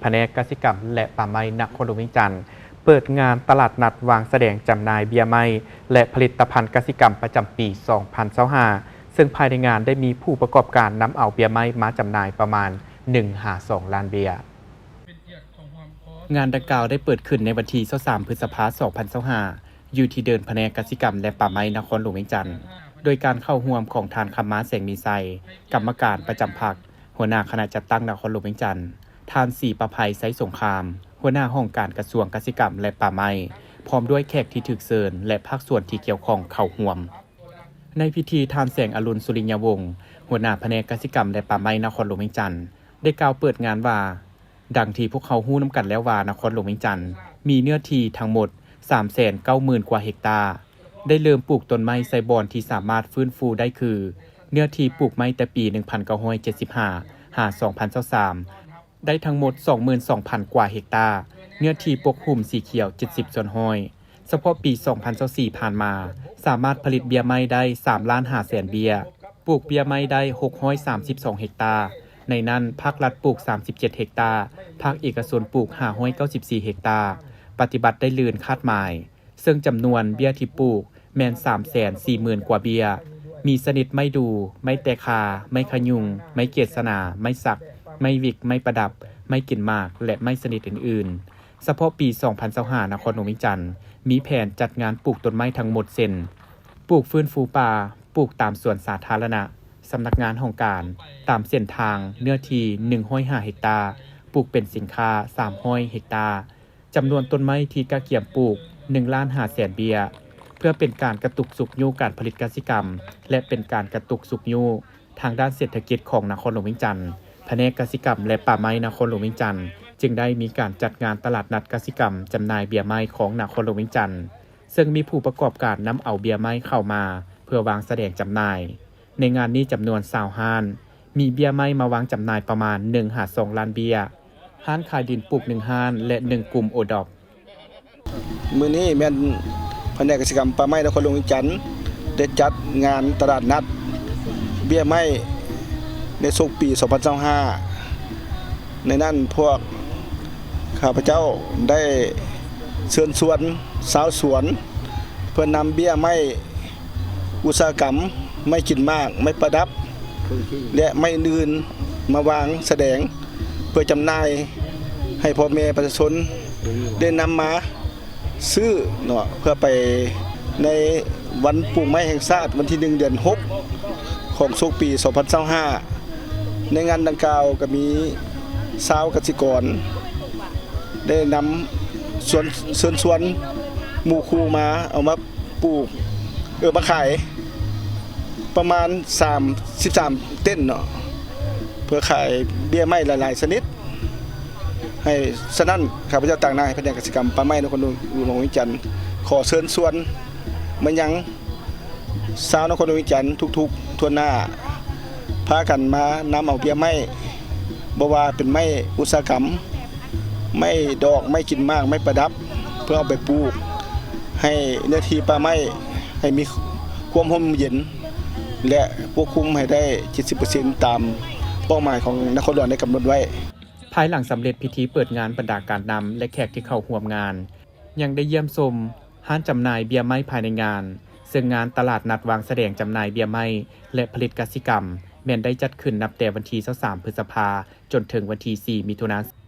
ผนกกสิกรรมและป่าไม้นครหลวงเวียงจันทร์เปิดงานตลาดนัดวางแสดงจำหน่ายเบียร์ไม้และผลิตภัณฑ์กสิกรรมประจำปี 2025 ซึ่งภายในงานได้มีผู้ประกอบการนำเอาเบียร์ไม้มาจำหน่ายประมาณ 1-2 ล้านเบียร์งานดังกล่าวได้เปิดขึ้นในวันที่ 23 พฤษภาคม 2025 อยู่ที่เดินแผนกกสิกรรมและป่าไม้นครหลวงเวียงจันทร์โดยการเข้าร่วมของทานคำม้าแสงมีไซกรรมการประจำพรรคหัวหน้าคณะจัดตั้งนครหลวงเวียงจันทร์ทานศรีประภัยไซสงครามหัวหน้าห้องการกระทรวงกสิกรรมและป่าไม้พร้อมด้วยแขกที่ถูกเชิญและภาคส่วนที่เกี่ยวข้องเข้าร่วมในพิธีทานแสงอรุณสุริยวงศ์หัวหน้าแผนกกสิกรรมและป่าไม้นครหลวงเวียงจันทร์ได้กล่าวเปิดงานว่าดังที่พวกเขาฮู้นำกันแล้วว่านครหลวงเวียงจันทร์มีเนื้อที่ทั้งหมด 390,000 กว่าเฮกตาร์ได้เริ่มปลูกต้นไม้ไซบอนที่สามารถฟื้นฟูได้คือเนื้อที่ปลูกไม้แต่ปี 1975 หา 2023 ได้ทั้งหมด 22,000 กว่าเฮกตาร์เนื้อที่ปกคลุมสีเขียว 70 ส่วนห้อยเฉพาะปี 2024 ผ่านมาสามารถผลิตเบียร์ไม้ได้ 3,500,000 เบียร์ปลูกเบียร์ไม้ได้ 632 เฮกตาร์ในนั้นภาครัฐปลูก 37 เฮกตาร์ภาคเอกชนปลูก 594 เฮกตาร์ปฏิบัติได้ลื่นคาดหมายซึ่งจำนวนเบียร์ที่ปลูกแม่น 340,000 กว่าเบียร์มีชนิดไม่ดูไม่แตคาไม่ขยุงไม่เกศนาไม่สักไม่วิกไม่ประดับไม่กลิ่นหมากและไม่ชนิดอื่นๆเฉพาะปี 2025 นครหลวงเวียงจันทร์มีแผนจัดงานปลูกต้นไม้ทั้งหมดเส้นปลูกฟื้นฟูป่าปลูกตามสวนสาธารณะสำนักงานของการตามเส้นทางเนื้อที่105 เฮกตาร์ปลูกเป็นสินค้า300 เฮกตาร์จำนวนต้นไม้ที่กะเกียมปลูก 1,500,000 เบียร์เพื่อเป็นการกระตุกสุกยูการผลิตกสิกรรมและเป็นการกระตุกสุกยูทางด้านเศรษฐกิจของนครหลวงเวียงจันทร์แผนกกสิกรรมและป่าไม้นครหลวงเวียงจันทร์จึงได้มีการจัดงานตลาดนัดกสิกรรมจำหน่ายเบียร์ไม้ของนครหลวงเวียงจันทร์ซึ่งมีผู้ประกอบการนำเอาเบียร์ไม้เข้ามาเพื่อวางแสดงจำหน่ายในงานนี้จำนวน20ห้านมีเบียร์ไม้มาวางจำหน่ายประมาณ 1-2 ล้านเบียร์ห้านขายดินปลูก1ห้านและ1กลุ่มโอดอปมื้อนี้แม่นแผนกกสิกรรมป่าไม้นครหลวงเวียงจันทร์ได้จัดงานตลาดนัดเบี้ยไม้ในช่วงปี 2025 ในนั้นพวกข้าพเจ้าได้เชิญชวนชาวสวนเพื่อนำเบี้ยไม้อุตสาหกรรมไม่กินมากไม่ประดับและไม่อื่นมาวางแสดงเพื่อจำหน่ายให้พ่อแม่ประชาชนได้นำมาซื้อเนาะเพื่อไปในวันปลูกไม้แห่งชาติวันที่1 เดือน 6 ของช่วงปี 2025 ในงานดังกล่าวก็มีชาวเกษตรกรได้นำสวนหมู่คู่มาเอามาปลูกมาขายประมาณ33เต้นเนาะเพื่อขายเบี้ยไม้หลายๆชนิดให้ฉะนั้นข้าพเจ้าต่างหน้าให้แผนกกสิกรรมป่าไม้นครหลวงเวียงจันทร์ขอเชิญชวนมายังชาวนครหลวงเวียงจันทร์ทุกๆทั่วหน้าพากันมานำเอาเบี้ยไม้บ่ว่าเป็นไม้อุตสาหกรรมไม้ดอกไม้กินมากไม้ประดับเพื่อเอาไปปลูกให้เนื้อที่ป่าไม้ให้มีความร่มเย็นและควบคุมให้ได้ 70% ตามเป้าหมายของนครหลวงได้กำหนดไว้ภายหลังสำเร็จพิธีเปิดงานบรรดาการนำและแขกที่เข้าร่วมงานยังได้เยี่ยมชมห้านจำหน่ายเบียร์ไม้ภายในงานซึ่งงานตลาดนัดวางแสดงจำหน่ายเบียร์ไม้และผลิตกสิกรรมแม้นได้จัดขึ้นนับแต่วันที่ 23 พฤษภาคมจนถึงวันที่ 4 มิถุนายน